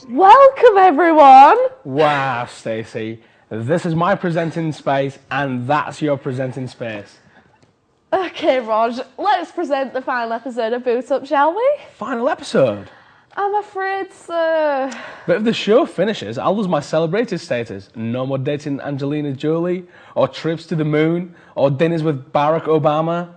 Welcome everyone! Wow, Stacey, this is my presenting space and that's your presenting space. Okay, Rog, let's present the final episode of Boot Up, shall we? Final episode. I'm afraid so. But if the show finishes, I'll lose my celebrated status. No more dating Angelina Jolie, or trips to the moon, or dinners with Barack Obama.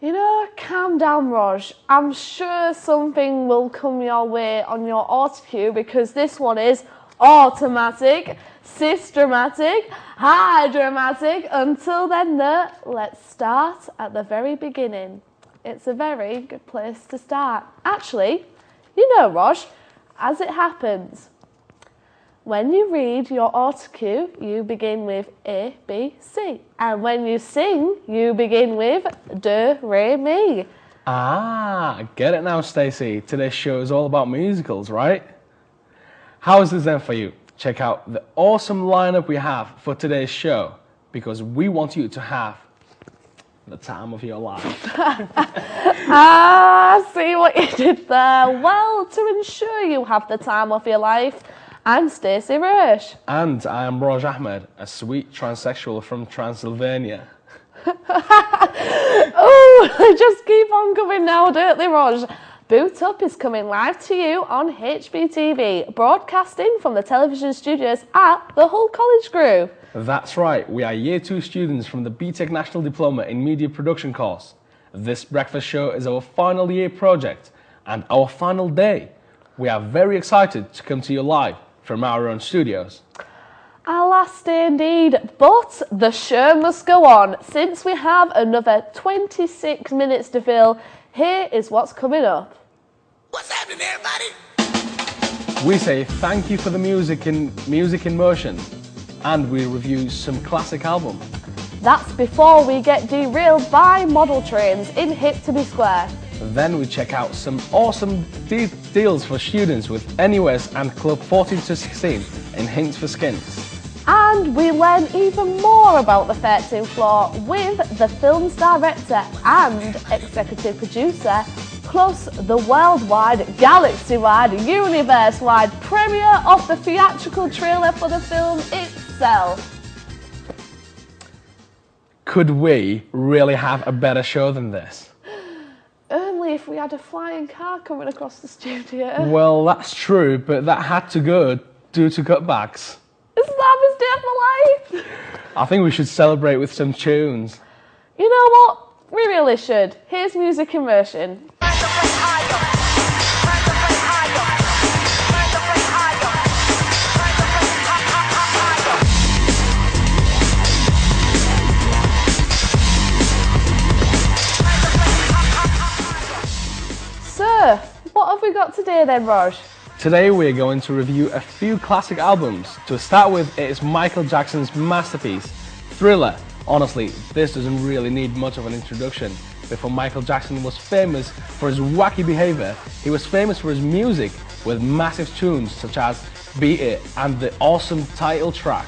You know, calm down, Rog. I'm sure something will come your way on your autocue because this one is automatic, systematic, hydromatic. Until then, though, let's start at the very beginning. It's a very good place to start. Actually, you know, Rog, as it happens, when you read your autocue, you begin with A, B, C. And when you sing, you begin with Do, Re, Mi. Ah, get it now, Stacey. Today's show is all about musicals, right? How is this then for you? Check out the awesome lineup we have for today's show because we want you to have the time of your life. Ah, see what you did there. Well, to ensure you have the time of your life, I'm Stacey Roche. And I am Raj Ahmed, a sweet transsexual from Transylvania. Oh, they just keep on coming now, don't they, Raj? Boot Up is coming live to you on HBTV, broadcasting from the television studios at the Hull College Group. That's right, we are Year 2 students from the BTEC National Diploma in Media Production course. This breakfast show is our final year project and our final day. We are very excited to come to you live from our own studios. Our last day indeed, but the show must go on. Since we have another 26 minutes to fill, here is what's coming up. What's happening, everybody? We say thank you for the music in motion, and we review some classic albums. That's before we get derailed by model trains in Hip-to-be Square. Then we check out some awesome deals for students with NUS and Club 14 to 16 in Hints for Skins. And we learn even more about the 13th floor with the film's director and executive producer, plus the worldwide, galaxy-wide, universe-wide premiere of the theatrical trailer for the film itself. Could we really have a better show than this? Only if we had a flying car coming across the studio. Well, that's true, but that had to go due to cutbacks. Isn't that his day for life? I think we should celebrate with some tunes. You know what? We really should. Here's Music Immersion. So, what have we got today then, Raj? Today we're going to review a few classic albums. To start with, it is Michael Jackson's masterpiece, Thriller. Honestly, this doesn't really need much of an introduction. Before Michael Jackson was famous for his wacky behavior, he was famous for his music with massive tunes such as Beat It and the awesome title track.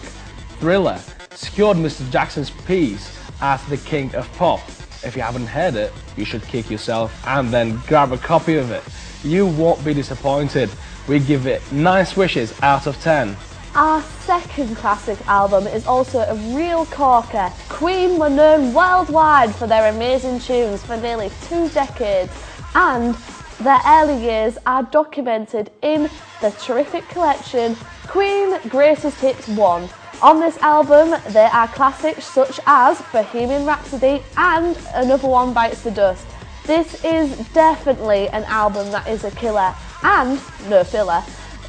Thriller secured Mr. Jackson's peace as the king of pop. If you haven't heard it, you should kick yourself and then grab a copy of it. You won't be disappointed. We give it 9 swishes out of 10. Our second classic album is also a real corker. Queen were known worldwide for their amazing tunes for nearly 2 decades, and their early years are documented in the terrific collection Queen Greatest Hits 1. On this album, there are classics such as Bohemian Rhapsody and Another One Bites the Dust. This is definitely an album that is a killer and no filler.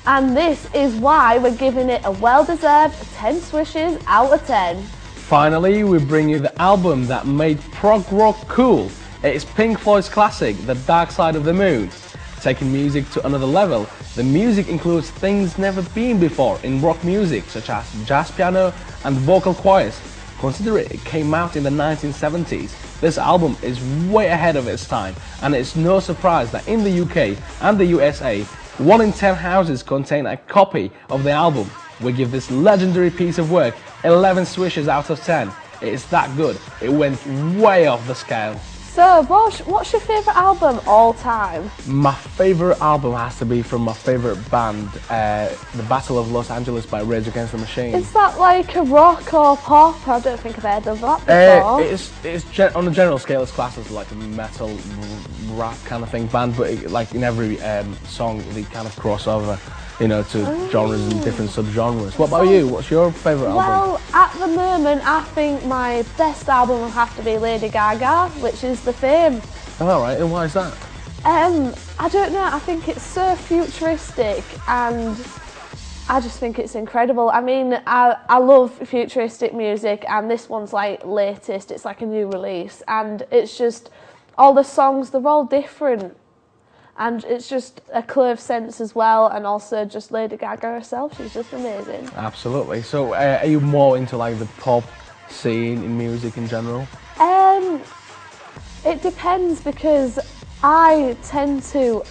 And this is why we're giving it a well-deserved 10 swishes out of 10. Finally, we bring you the album that made prog rock cool. It is Pink Floyd's classic, The Dark Side of the Moon. Taking music to another level, the music includes things never been before in rock music, such as jazz piano and vocal choirs. Considering it came out in the 1970s, this album is way ahead of its time, and it's no surprise that in the UK and the USA, 1 in 10 houses contain a copy of the album. We give this legendary piece of work 11 swishes out of 10. It is that good, it went way off the scale. So, what's your favourite album all time? My favourite album has to be from my favourite band, The Battle of Los Angeles by Rage Against the Machine. Is that like a rock or pop? I don't think I've heard of that before. It's on a general scale, it's classed as like a metal rap kind of thing band, but like in every song they kind of cross over, you know, to genres and different subgenres. What about you? What's your favourite album? Well, at the moment, I think my best album will have to be Lady Gaga, which is The Fame. All right, and why is that? I don't know, I think it's so futuristic and I just think it's incredible. I mean, I love futuristic music and this one's like latest, it's like a new release and it's just, all the songs, they're all different and it's just a curved sense as well and also just Lady Gaga herself, she's just amazing. Absolutely. So are you more into like the pop scene in music in general? It depends because I tend to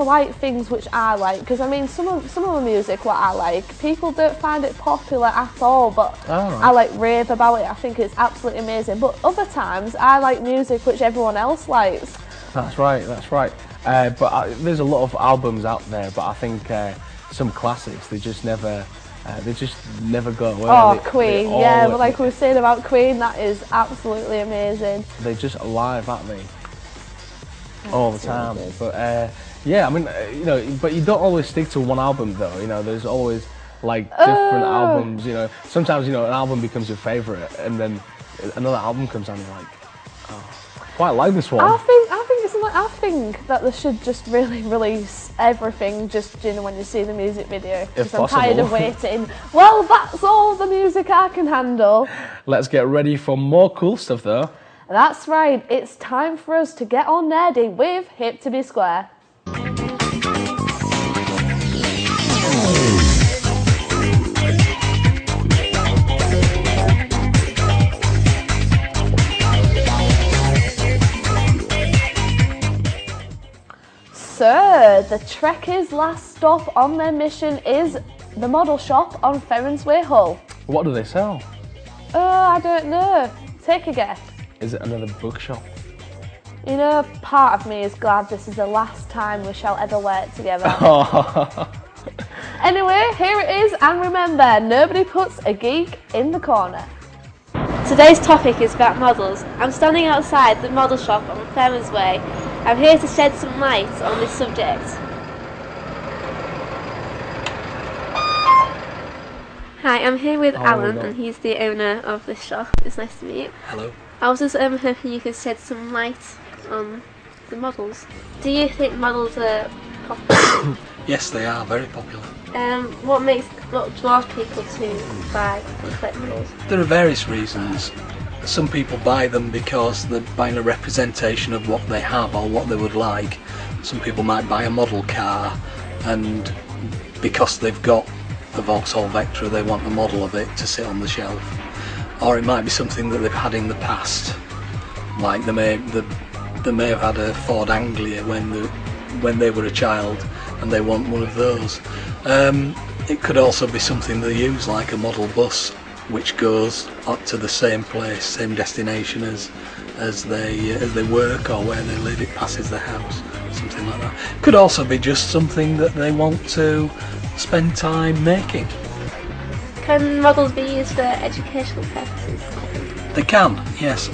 like things which I like because I mean some of the music what I like people don't find it popular at all but I like rave about it. I think it's absolutely amazing, but other times I like music which everyone else likes. That's right, there's a lot of albums out there, but I think some classics they just never go away. Oh, Queen, yeah, but like we were saying about Queen, that is absolutely amazing. They're just alive, aren't they? All the time. But yeah, I mean, you know, but you don't always stick to one album though, you know, there's always like different albums, you know. Sometimes, you know, an album becomes your favourite and then another album comes on and you're like, oh, I quite like this one. I think that they should just really release everything just, you know, when you see the music video. Because I'm tired of waiting. Well, that's all the music I can handle. Let's get ready for more cool stuff though. That's right, it's time for us to get on nerdy with Hip to be Square. So, the Trekkers' last stop on their mission is the model shop on Ferrens Way, Hull. What do they sell? I don't know. Take a guess. Is it another bookshop? You know, part of me is glad this is the last time we shall ever work together. Anyway, here it is, and remember, nobody puts a geek in the corner. Today's topic is about models. I'm standing outside the model shop on Ferrens Way. I'm here to shed some light on this subject. Hi, I'm here with Alan, and he's the owner of this shop. It's nice to meet you. Hello. I was just hoping you could shed some light on the models. Do you think models are popular? Yes, they are very popular. What draws people to buy and collect models? There are various reasons. Some people buy them because they're buying a representation of what they have or what they would like. Some people might buy a model car, and because they've got a Vauxhall Vectra they want a model of it to sit on the shelf. Or it might be something that they've had in the past, like they may have had a Ford Anglia when they were a child and they want one of those. It could also be something they use, like a model bus which goes up to the same place, same destination as they work or where they live. It passes their house, something like that. Could also be just something that they want to spend time making. Can models be used for educational purposes? They can, yes.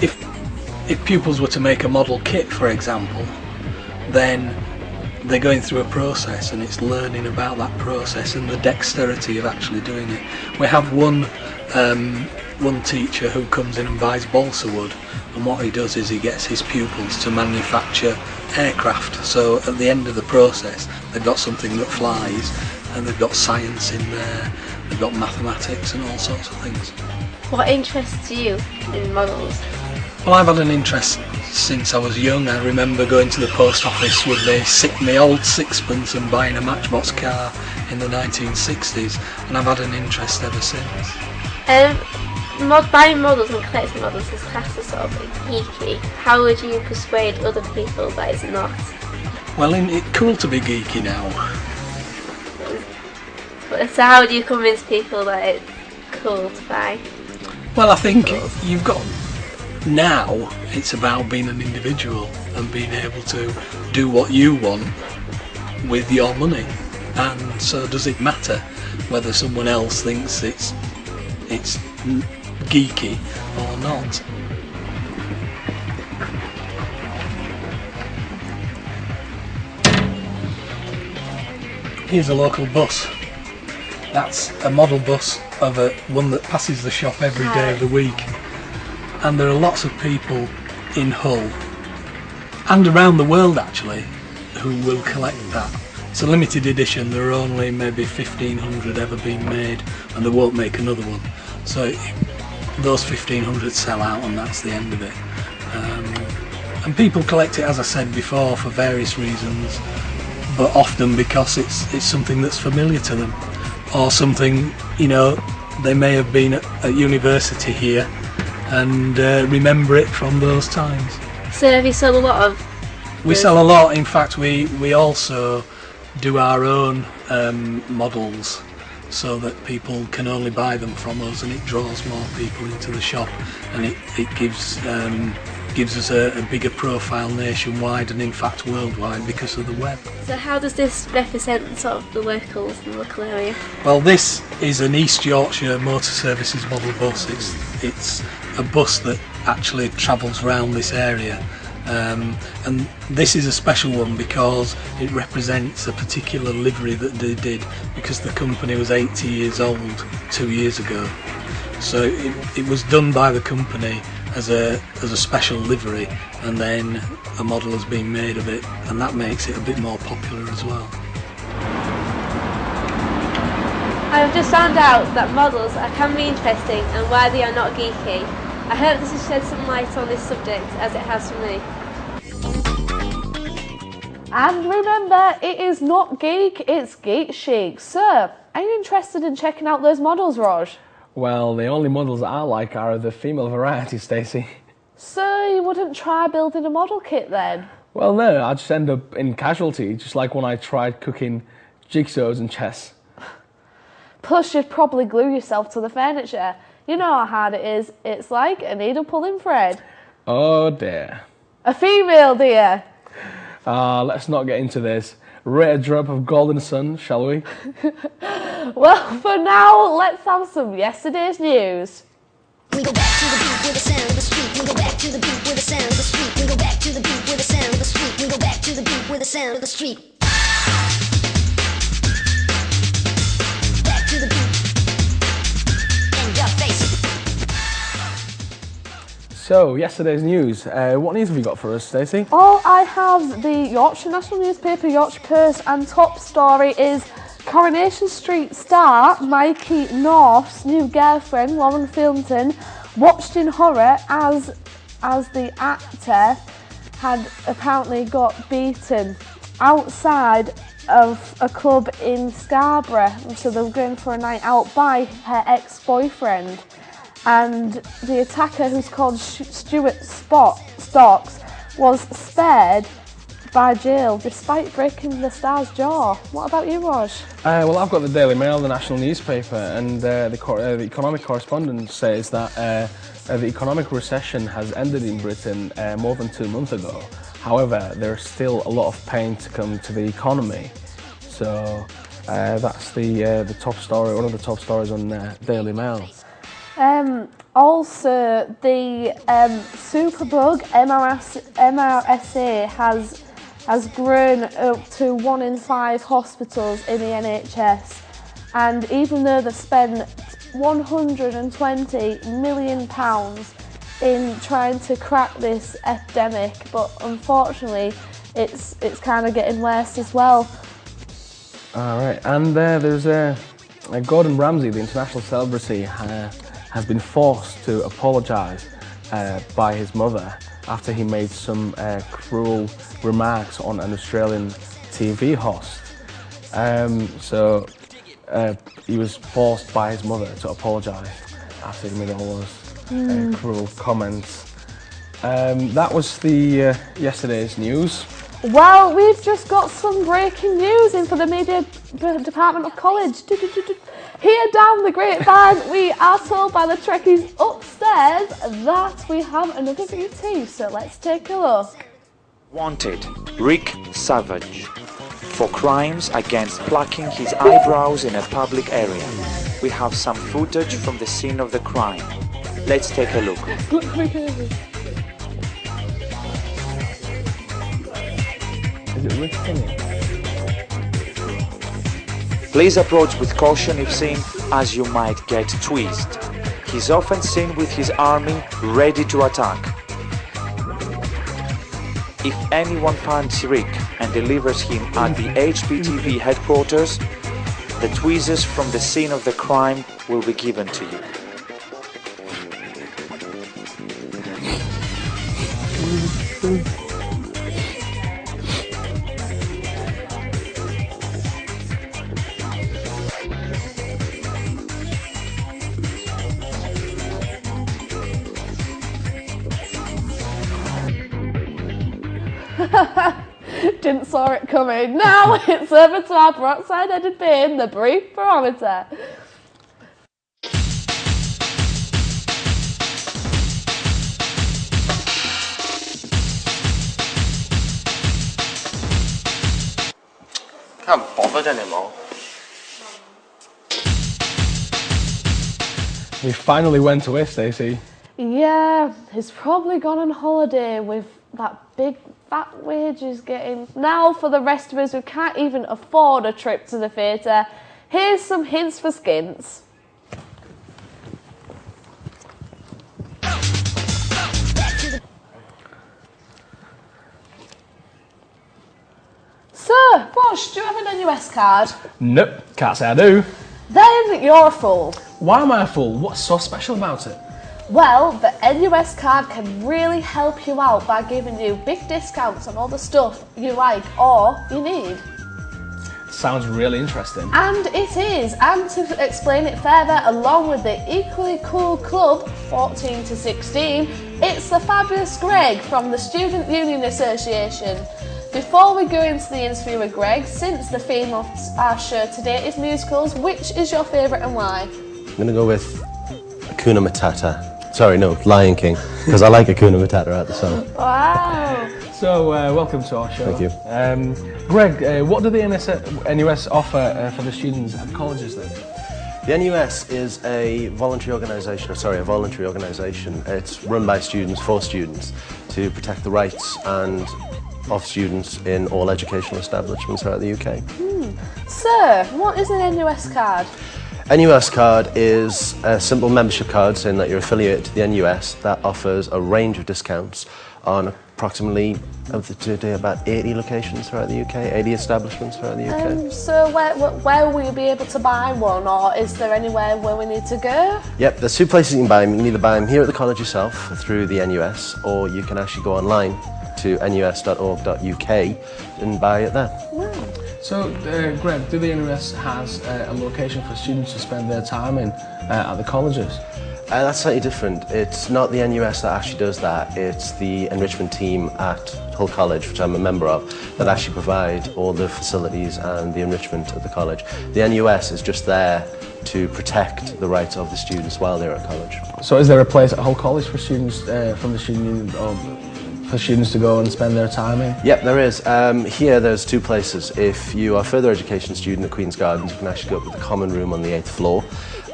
If pupils were to make a model kit, for example, then they're going through a process, and it's learning about that process and the dexterity of actually doing it. We have one teacher who comes in and buys balsa wood, and what he does is he gets his pupils to manufacture aircraft. So at the end of the process they've got something that flies, and they've got science in there, they've got mathematics and all sorts of things. What interests you in models? Well, I've had an interest since I was young. I remember going to the post office with my old sixpence and buying a Matchbox car in the 1960s, and I've had an interest ever since. Buying models and collecting models is classed as sort of geeky. How would you persuade other people that it's not? Well, it's cool to be geeky now. So how do you convince people that it's cool to buy? Well, I think you've got Now it's about being an individual and being able to do what you want with your money. And so does it matter whether someone else thinks it's geeky or not? Here's a local bus. That's a model bus of one that passes the shop every day of the week. And there are lots of people in Hull and around the world actually who will collect that. It's a limited edition. There are only maybe 1,500 ever been made, and they won't make another one. So those 1,500 sell out, and that's the end of it. And people collect it, as I said before, for various reasons, but often because it's something that's familiar to them, or something, you know, they may have been at university here and remember it from those times. So have you sold a lot of? We sell a lot. In fact, we also do our own models so that people can only buy them from us, and it draws more people into the shop, and it gives us a bigger profile nationwide and in fact worldwide because of the web. So how does this represent sort of the local area? Well, this is an East Yorkshire Motor Services model bus. It's a bus that actually travels around this area. And this is a special one because it represents a particular livery that they did, because the company was 80 years old 2 years ago. So it was done by the company as a special livery, and then a model has been made of it, and that makes it a bit more popular as well. I've just found out that models can be interesting and why they are not geeky. I hope this has shed some light on this subject, as it has for me. And remember, it is not geek, it's geek chic. So, are you interested in checking out those models, Raj? Well, the only models I like are the female variety, Stacey. So you wouldn't try building a model kit then? Well, no, I'd just end up in casualty, just like when I tried cooking jigsaws and chess. Plus, you'd probably glue yourself to the furniture. You know how hard it is. It's like a needle pulling thread. Oh dear. A female, dear. Let's not get into this. Rate a drop of Golden Sun, shall we? Well, for now, let's have some yesterday's news. We go back to the beat with the sound of the street. We go back to the beat with the sound of the street. We go back to the beat with the sound of the street. We go back to the beat with the sound of the street. Back to the beat. And your face. So, yesterday's news. What news have you got for us, Stacey? Oh, I have the Yorkshire National newspaper, Yorkshire Post, and top story is Coronation Street star Mikey North's new girlfriend, Lauren Filton, watched in horror as the actor had apparently got beaten outside of a club in Scarborough. So they were going for a night out by her ex-boyfriend. And the attacker, who's called Stuart Stocks, was spared by jail despite breaking the star's jaw. What about you, Raj? Well, I've got the Daily Mail, the national newspaper, and the economic correspondent says that the economic recession has ended in Britain more than 2 months ago. However, there's still a lot of pain to come to the economy. So that's the top story, one of the top stories on Daily Mail. Also, the superbug MRSA has grown up to 1 in 5 hospitals in the NHS, and even though they've spent £120 million in trying to crack this epidemic, but unfortunately it's kind of getting worse as well. Alright, and there's Gordon Ramsay, the international celebrity, has been forced to apologise by his mother after he made some cruel remarks on an Australian TV host. So he was forced by his mother to apologise after he made all those cruel comments. That was the yesterday's news. Well, we've just got some breaking news in for the media department of college. Here down the grapevine, we are told by the Trekkies upstairs says that we have another VT, so let's take a look. Wanted, Rick Savage, for crimes against plucking his eyebrows in a public area. We have some footage from the scene of the crime. Let's take a look. Look how he goes. Is it Rick Kinney? Please approach with caution if seen, as you might get tweezed. He's often seen with his army ready to attack. If anyone finds Rick and delivers him at the HPTV headquarters, the tweezers from the scene of the crime will be given to you. Didn't saw it coming. Now it's over to our peroxide-headed being, the brief barometer. Can't bothered anymore. We finally went to it, Stacey. Yeah, he's probably gone on holiday with that big fat wage he's getting. Now for the rest of us who can't even afford a trip to the theatre, here's some hints for Skins. So, Bosh, do you have an NUS card? Nope, can't say I do. Then you're a fool. Why am I a fool? What's so special about it? Well, the NUS card can really help you out by giving you big discounts on all the stuff you like or you need. Sounds really interesting. And it is. And to explain it further, along with the equally cool club 14 to 16, it's the fabulous Greg from the Student Union Association. Before we go into the interview with Greg, since the theme of our show today is musicals, which is your favourite and why? I'm going to go with Hakuna Matata. Sorry, no, Lion King, because I like Hakuna Matata at the song. Wow. So, welcome to our show. Thank you. Greg, what do the NUS offer for the students at colleges then? The NUS is a voluntary organisation. It's run by students for students to protect the rights and of students in all educational establishments throughout the UK. Sir, what is an NUS card? NUS card is a simple membership card saying that you're affiliated to the NUS that offers a range of discounts on approximately today about 80 locations throughout the UK, 80 establishments throughout the UK. So where will you be able to buy one, or is there anywhere where we need to go? Yep, there's two places you can buy them. You can either buy them here at the college yourself through the NUS, or you can actually go online to nus.org.uk and buy it there. Wow. So, Greg, do the NUS has a location for students to spend their time in at the colleges? That's slightly different. It's not the NUS that actually does that. It's the enrichment team at Hull College, which I'm a member of, that actually provide all the facilities and the enrichment at the college. The NUS is just there to protect the rights of the students while they're at college. So is there a place at Hull College for students from the student union, or for students to go and spend their time in? Yep, there is. Here there's two places. If you are a further education student at Queen's Gardens, you can actually go up to the common room on the 8th floor.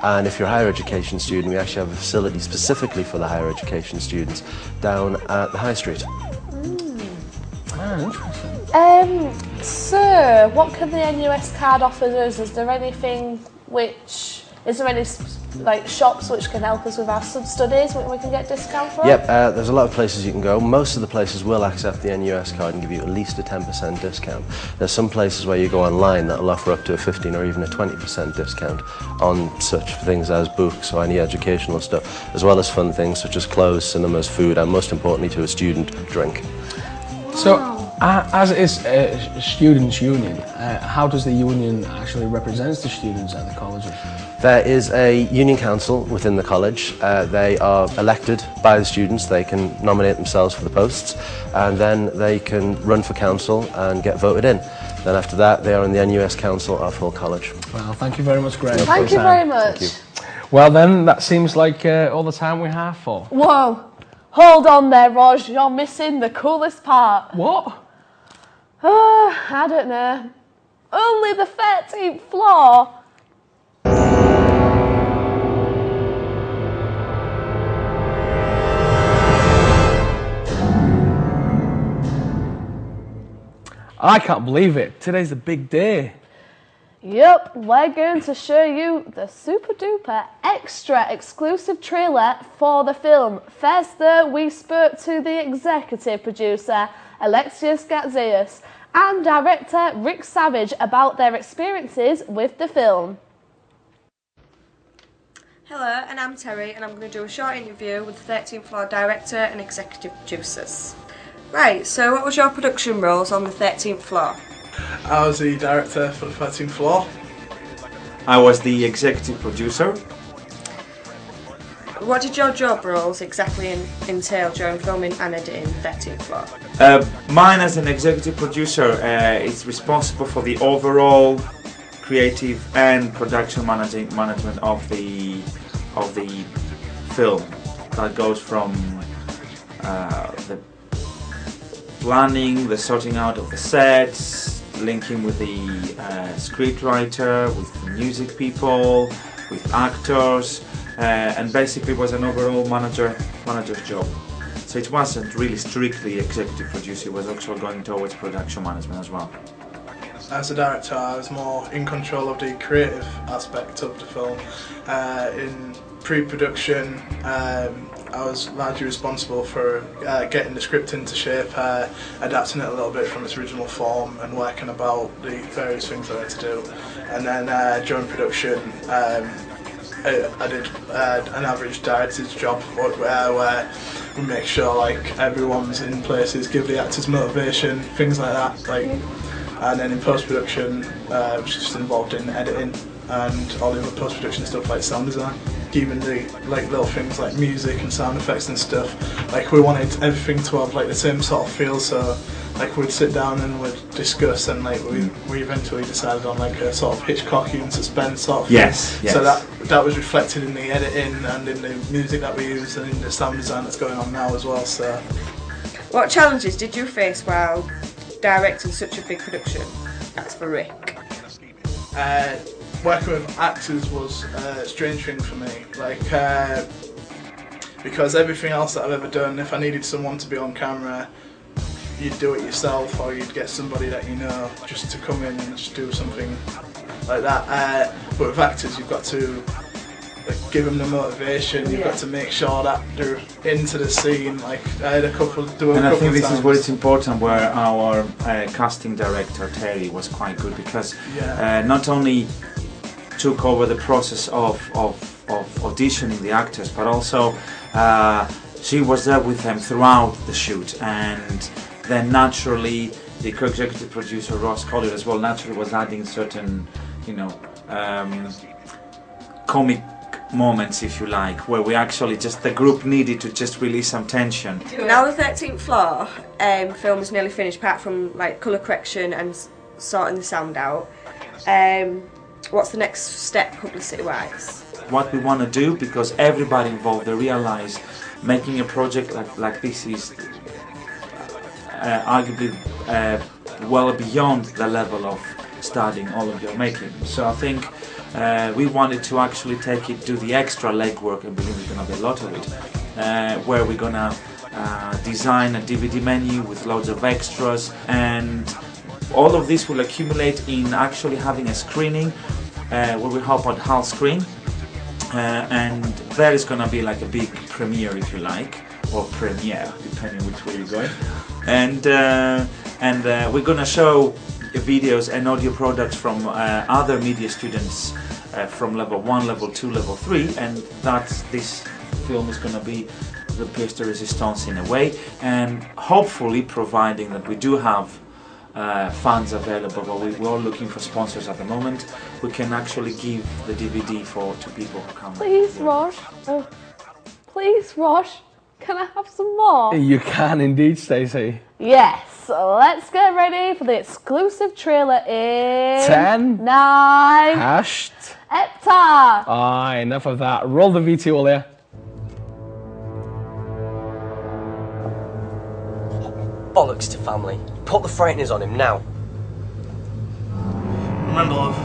And if you're a higher education student, we actually have a facility specifically for the higher education students down at the High Street. Interesting. So, what can the NUS card offer us? Is there anything is there any like shops which can help us with our sub-studies we can get discount for? Yep, there's a lot of places you can go. Most of the places will accept the NUS card and give you at least a 10% discount. There's some places where you go online that will offer up to a 15 or even a 20% discount on such things as books or any educational stuff, as well as fun things such as clothes, cinemas, food, and most importantly to a student, drink. So, as it is a students' union, how does the union actually represent the students at the colleges? There is a union council within the college. They are elected by the students. They can nominate themselves for the posts, and then they can run for council and get voted in. Then after that, they are in the NUS Council of Hull College. Well, thank you very much, Greg. Thank you very much. Thank you. Well then, that seems like all the time we have for. Whoa! Hold on there, Rog. You're missing the coolest part. What? I don't know. Only the 13th floor. I can't believe it. Today's a big day. Yep, we're going to show you the super duper extra exclusive trailer for the film. First though, we spoke to the executive producer, Alexios Gatzias, and director Rick Savage about their experiences with the film. Hello, and I'm Terry, and I'm going to do a short interview with the 13th Floor director and executive producers. Right, so what was your production roles on the 13th Floor? I was the director for the 13th Floor. I was the executive producer. What did your job roles exactly entail during filming and editing 13th Floor? Mine as an executive producer is responsible for the overall creative and production management of the film. That goes from the planning, the sorting out of the sets, linking with the scriptwriter, with the music people, with actors, and basically was an overall manager's job. So it wasn't really strictly executive producer, it was actually going towards production management as well. As a director, I was more in control of the creative aspect of the film. In pre-production, I was largely responsible for getting the script into shape, adapting it a little bit from its original form and working about the various things I had to do. And then during production, I did an average director's job where we make sure like everyone's in places, give the actors motivation, things like that. And then in post-production, I was just involved in editing and all the other post-production stuff like sound design. Even the little things like music and sound effects and stuff, we wanted everything to have the same sort of feel, so we'd sit down and we'd discuss, and we eventually decided on a sort of Hitchcockian suspense sort of thing. Yes. So that was reflected in the editing and in the music that we used and in the sound design that's going on now as well. So, what challenges did you face while directing such a big production? That's for Rick. Working with actors was a strange thing for me, because everything else that I've ever done, if I needed someone to be on camera, you'd do it yourself, or you'd get somebody that you know just to come in and just do something like that. But with actors, you've got to give them the motivation. You've got to make sure that they're into the scene. I had a couple do a and couple I think this times. is where it's important, where our casting director Terry was quite good, because not only took over the process of auditioning the actors, but also she was there with them throughout the shoot, and then naturally the co-executive producer Ross Collier as well naturally was adding certain, comic moments, if you like, where we actually the group needed to just release some tension. Now the 13th Floor film is nearly finished, apart from colour correction and sorting the sound out. What's the next step publicity-wise? What we want to do, because everybody involved, they realize making a project like this is arguably well beyond the level of studying all of your making. So I think we wanted to actually do the extra legwork, and believe there's going to be a lot of it, where we're going to design a DVD menu with loads of extras, and all of this will accumulate in actually having a screening where we hope on Hull Screen, and there is going to be a big premiere, if you like, or premiere, depending which way you're going, and we're going to show videos and audio products from other media students from level 1, level 2, level 3, and this film is going to be the pièce de résistance in a way, and hopefully, providing that we do have funds available, but we're all looking for sponsors at the moment, we can actually give the DVD to people who come. Please, Rosh. Please, Rosh. Can I have some more? You can indeed, Stacey. Yes. Let's get ready for the exclusive trailer in 10, 9, hashed, Epta! Aye, enough of that. Roll the V2, will ya? Bollocks to family. Put the frighteners on him now. Remember, love,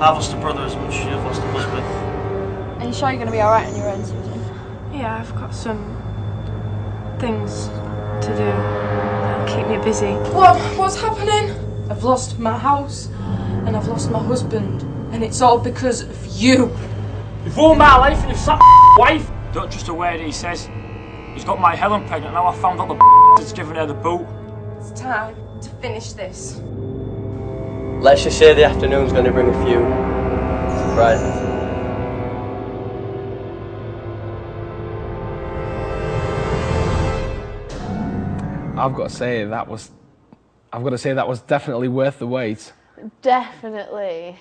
I've lost a brother as much as you've lost a husband. Are you sure you're going to be alright on your own, Susan? Yeah, I've got some things to do that'll keep me busy. What's happening? I've lost my house and I've lost my husband, and it's all because of you. You've ruined my life and you've sacked my wife. Don't trust a word he says. He's got my Helen pregnant. Now I found out the that's given her the boot. It's time to finish this. Let's just say the afternoon's going to bring a few surprises. I've got to say that was definitely worth the wait. Definitely.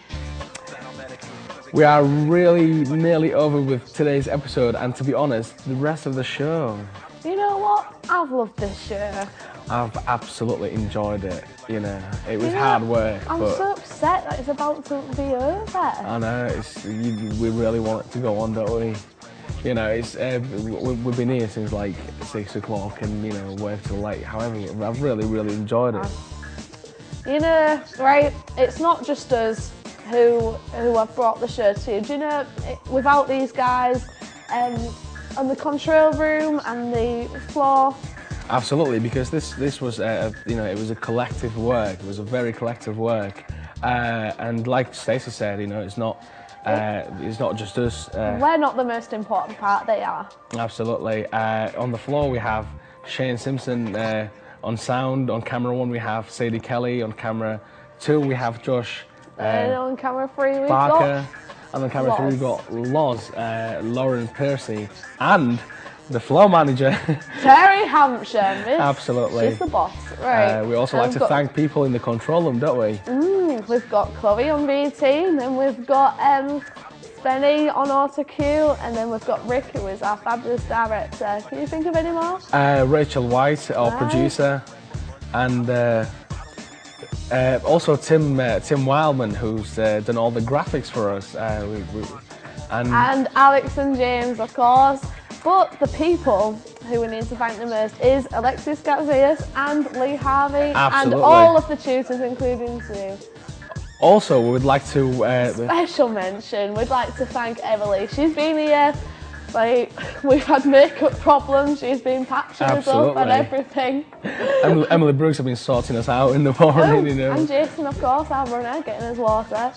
We are really nearly over with today's episode, and to be honest, the rest of the show, You know what? I've loved this show. I've absolutely enjoyed it. You know, it was hard work, I'm but so upset that it's about to be over. I know we really want it to go on, don't we? You know, it's we've been here since like 6 o'clock, and you know, worked till late. However, I've really enjoyed it. You know, right? It's not just us who have brought the show to you. Do you know? Without these guys, and the control room and the floor. Absolutely, because this was you know, it was a collective work. It was a very collective work, and like Stacey said, you know, it's not just us. We're not the most important part. They are. Absolutely. On the floor we have Shane Simpson. On sound, on camera 1 we have Sadie Kelly. On camera 2 we have Josh. And on camera 3 we've Barker. got. And on camera 3 we've got Loz, Lauren Percy, and the floor manager. Terry Hampshire. Miss. Absolutely. She's the boss. Right. We also like to thank people in the control room, don't we? We've got Chloe on BT, and then we've got Spenny on AutoCue, and then we've got Rick, who is our fabulous director. Can you think of any more? Rachel White, our producer, and also Tim Wildman, who's done all the graphics for us. And Alex and James, of course. But the people who we need to thank the most is Alexis Garzias and Lee Harvey. Absolutely. And all of the tutors, including Sue. Also, we would like to... Special mention, we'd like to thank Emily. She's been here, like, we've had makeup problems, she's been patching us up and everything. Emily Brooks have been sorting us out in the morning, you know. And Jason, of course, our runner, getting us water.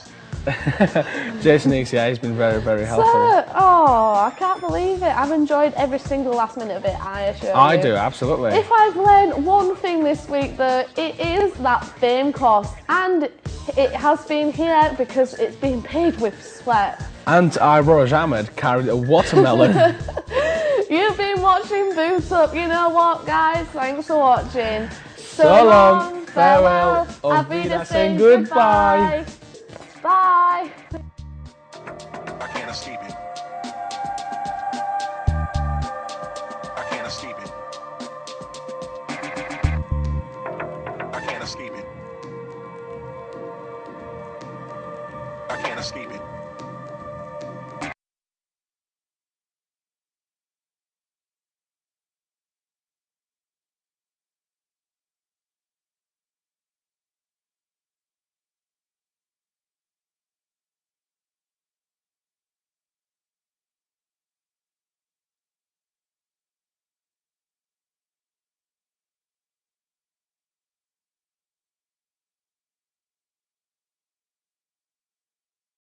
Jason ECA has been very helpful. So, I can't believe it. I've enjoyed every single last minute of it, I assure you. I do, absolutely. If I've learned one thing this week, though, it is that fame cost. And it has been here because it's been paid with sweat. And Roj Ahmed carried a watermelon. You've been watching Boot Up. You know what, guys? Thanks for watching. So long, farewell, auf Wiedersehen, goodbye. Bye. I can't escape it. I can't escape it. I can't escape it. I can't escape it.